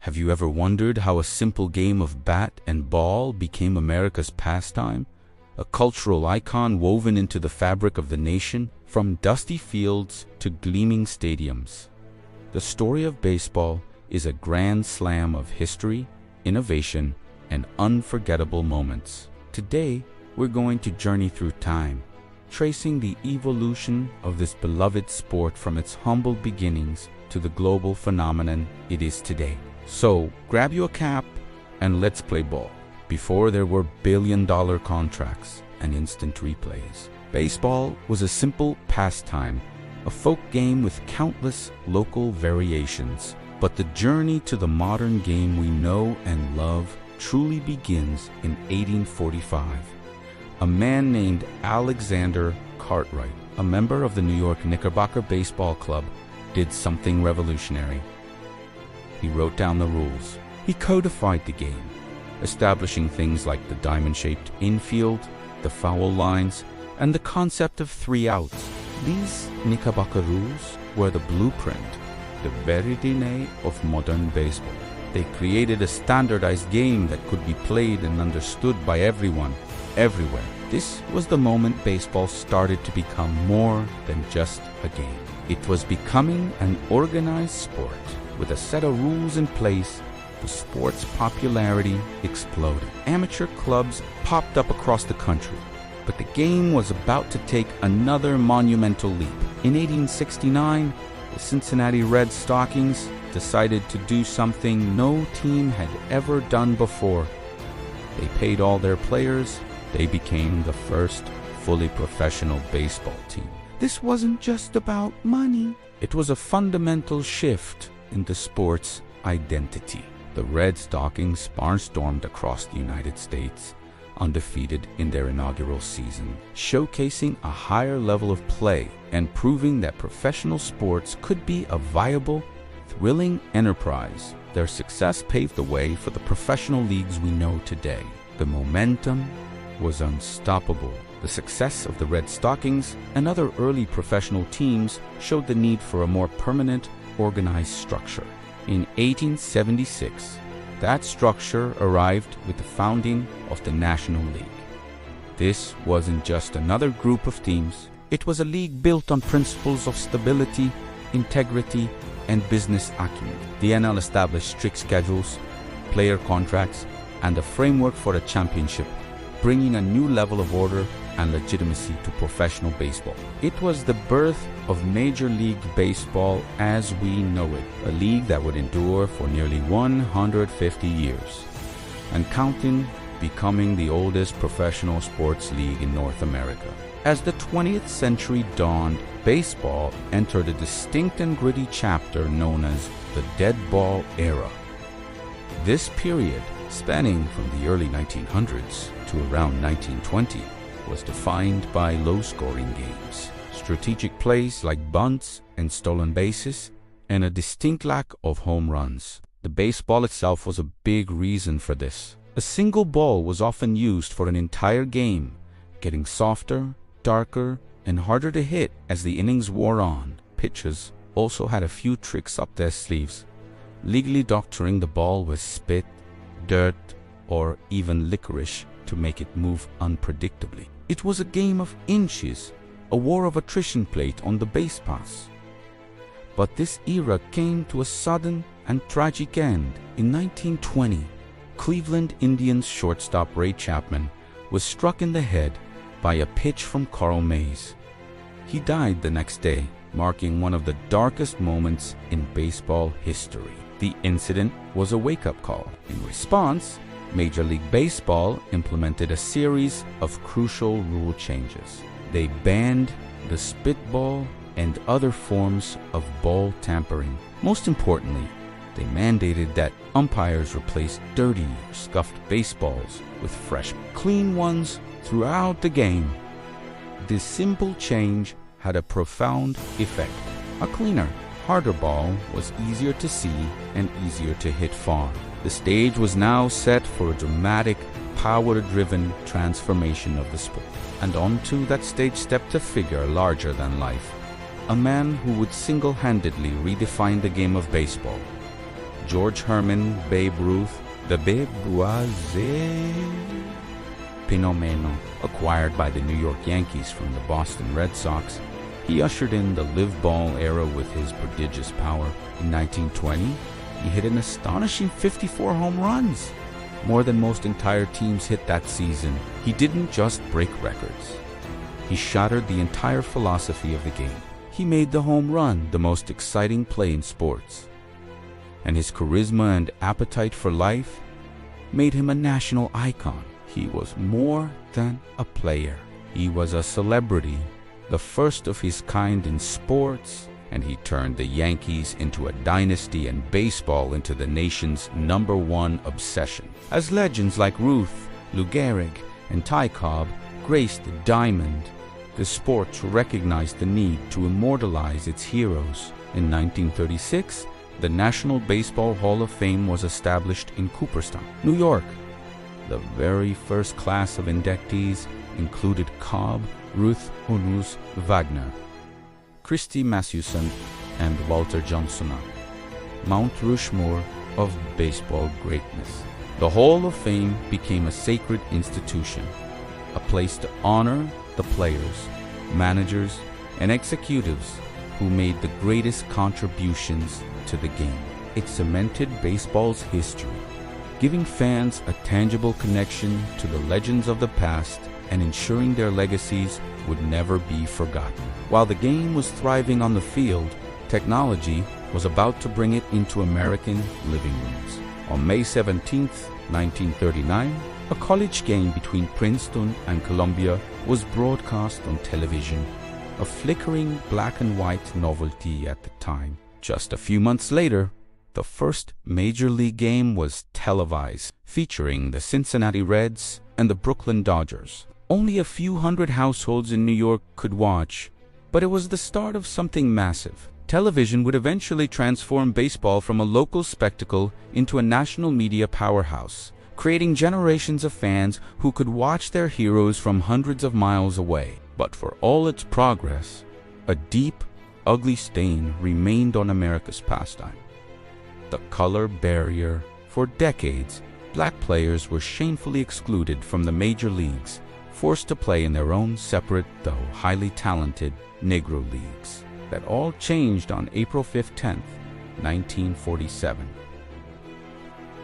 Have you ever wondered how a simple game of bat and ball became America's pastime? A cultural icon woven into the fabric of the nation, from dusty fields to gleaming stadiums. The story of baseball is a grand slam of history, innovation, and unforgettable moments. Today, we're going to journey through time, tracing the evolution of this beloved sport from its humble beginnings to the global phenomenon it is today. So, grab your cap and let's play ball. Before there were billion-dollar contracts and instant replays, baseball was a simple pastime, a folk game with countless local variations. But the journey to the modern game we know and love truly begins in 1845. A man named Alexander Cartwright, a member of the New York Knickerbocker Baseball Club, did something revolutionary. He wrote down the rules. He codified the game, establishing things like the diamond-shaped infield, the foul lines, and the concept of 3 outs. These Knickerbocker rules were the blueprint, the veridine of modern baseball. They created a standardized game that could be played and understood by everyone, everywhere. This was the moment baseball started to become more than just a game. It was becoming an organized sport. With a set of rules in place, the sport's popularity exploded. Amateur clubs popped up across the country, but the game was about to take another monumental leap. In 1869, the Cincinnati Red Stockings decided to do something no team had ever done before. They paid all their players. They became the first fully professional baseball team. This wasn't just about money. It was a fundamental shift in the sport's identity. The Red Stockings barnstormed across the United States, undefeated in their inaugural season, showcasing a higher level of play and proving that professional sports could be a viable, thrilling enterprise. Their success paved the way for the professional leagues we know today. The momentum was unstoppable. The success of the Red Stockings and other early professional teams showed the need for a more permanent, organized structure. In 1876, that structure arrived with the founding of the National League. This wasn't just another group of teams. It was a league built on principles of stability, integrity, and business acumen. The NL established strict schedules, player contracts, and a framework for a championship, bringing a new level of order and legitimacy to professional baseball. It was the birth of Major League Baseball as we know it, a league that would endure for nearly 150 years, and counting, becoming the oldest professional sports league in North America. As the 20th century dawned, baseball entered a distinct and gritty chapter known as the dead ball era. This period, spanning from the early 1900s to around 1920, was defined by low-scoring games, strategic plays like bunts and stolen bases, and a distinct lack of home runs. The baseball itself was a big reason for this. A single ball was often used for an entire game, getting softer, darker, and harder to hit as the innings wore on. Pitchers also had a few tricks up their sleeves, legally doctoring the ball with spit, dirt, or even licorice to make it move unpredictably. It was a game of inches, a war of attrition plate on the base paths. But this era came to a sudden and tragic end. In 1920, Cleveland Indians shortstop Ray Chapman was struck in the head by a pitch from Carl Mays. He died the next day, marking one of the darkest moments in baseball history. The incident was a wake-up call. In response, Major League Baseball implemented a series of crucial rule changes. They banned the spitball and other forms of ball tampering. Most importantly, they mandated that umpires replace dirty or scuffed baseballs with fresh, clean ones throughout the game. This simple change had a profound effect. A cleaner, harder ball was easier to see and easier to hit far. The stage was now set for a dramatic, power-driven transformation of the sport. And onto that stage stepped a figure larger than life, a man who would single-handedly redefine the game of baseball, George Herman, Babe Ruth, the Babe Boise phenomenon, acquired by the New York Yankees from the Boston Red Sox, he ushered in the live ball era with his prodigious power. In 1920, he hit an astonishing 54 home runs, more than most entire teams hit that season. He didn't just break records. He shattered the entire philosophy of the game. He made the home run the most exciting play in sports. And his charisma and appetite for life made him a national icon. He was more than a player. He was a celebrity, the first of his kind in sports, and he turned the Yankees into a dynasty and baseball into the nation's #1 obsession. As legends like Ruth, Lou Gehrig, and Ty Cobb graced the diamond, the sport recognized the need to immortalize its heroes. In 1936, the National Baseball Hall of Fame was established in Cooperstown, New York. The very first class of inductees included Cobb, Ruth Hunus Wagner, Christy Mathewson, and Walter Johnson, Mount Rushmore of baseball greatness. The Hall of Fame became a sacred institution, a place to honor the players, managers, and executives who made the greatest contributions to the game. It cemented baseball's history, giving fans a tangible connection to the legends of the past and ensuring their legacies would never be forgotten. While the game was thriving on the field, technology was about to bring it into American living rooms. On May 17, 1939, a college game between Princeton and Columbia was broadcast on television, a flickering black and white novelty at the time. Just a few months later, the first Major League game was televised, featuring the Cincinnati Reds and the Brooklyn Dodgers. Only a few hundred households in New York could watch, but it was the start of something massive. Television would eventually transform baseball from a local spectacle into a national media powerhouse, creating generations of fans who could watch their heroes from hundreds of miles away. But for all its progress, a deep, ugly stain remained on America's pastime: the color barrier. For decades, black players were shamefully excluded from the major leagues, forced to play in their own separate, though highly talented, Negro leagues. That all changed on April 15, 1947.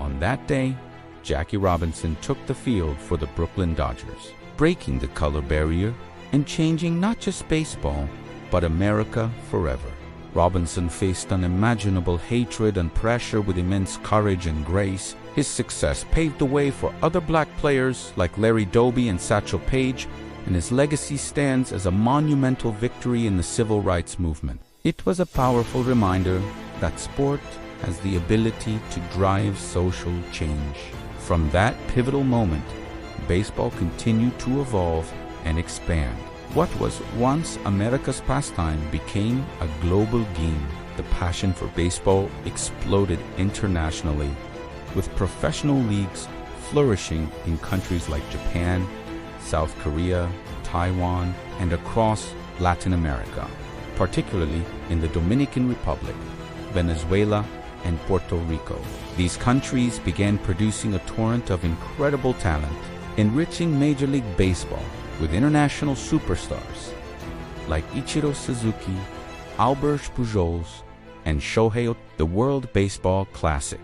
On that day, Jackie Robinson took the field for the Brooklyn Dodgers, breaking the color barrier and changing not just baseball, but America forever. Robinson faced unimaginable hatred and pressure with immense courage and grace. His success paved the way for other black players like Larry Doby and Satchel Paige, and his legacy stands as a monumental victory in the civil rights movement. It was a powerful reminder that sport has the ability to drive social change. From that pivotal moment, baseball continued to evolve and expand. What was once America's pastime became a global game. The passion for baseball exploded internationally, with professional leagues flourishing in countries like Japan, South Korea, Taiwan, and across Latin America, particularly in the Dominican Republic, Venezuela, and Puerto Rico. These countries began producing a torrent of incredible talent, enriching Major League Baseball with international superstars like Ichiro Suzuki, Albert Pujols, and Shohei Ohtani. The World Baseball Classic,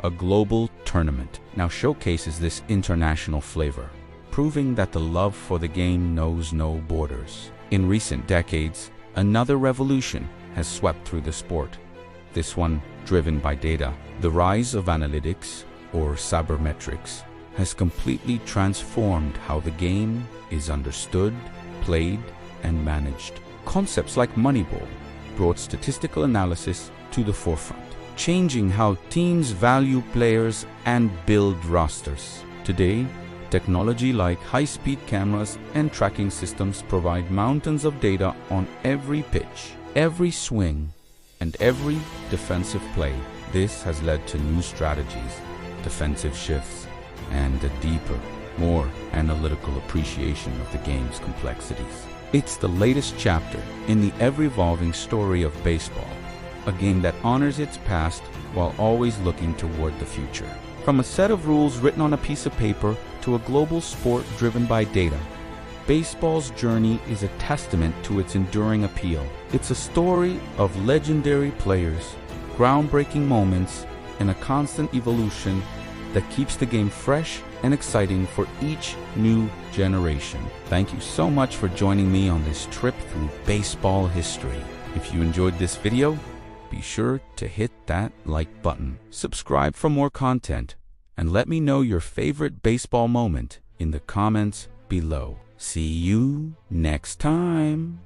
a global tournament, now showcases this international flavor, proving that the love for the game knows no borders. In recent decades, another revolution has swept through the sport, this one driven by data. The rise of analytics, or sabermetrics, has completely transformed how the game is understood, played, and managed. Concepts like Moneyball brought statistical analysis to the forefront, changing how teams value players and build rosters. Today, technology like high-speed cameras and tracking systems provide mountains of data on every pitch, every swing, and every defensive play. This has led to new strategies, defensive shifts, and a deeper, more analytical appreciation of the game's complexities. It's the latest chapter in the ever-evolving story of baseball, a game that honors its past while always looking toward the future. From a set of rules written on a piece of paper to a global sport driven by data, baseball's journey is a testament to its enduring appeal. It's a story of legendary players, groundbreaking moments, and a constant evolution that keeps the game fresh and exciting for each new generation. Thank you so much for joining me on this trip through baseball history. If you enjoyed this video, be sure to hit that like button, subscribe for more content, and let me know your favorite baseball moment in the comments below. See you next time.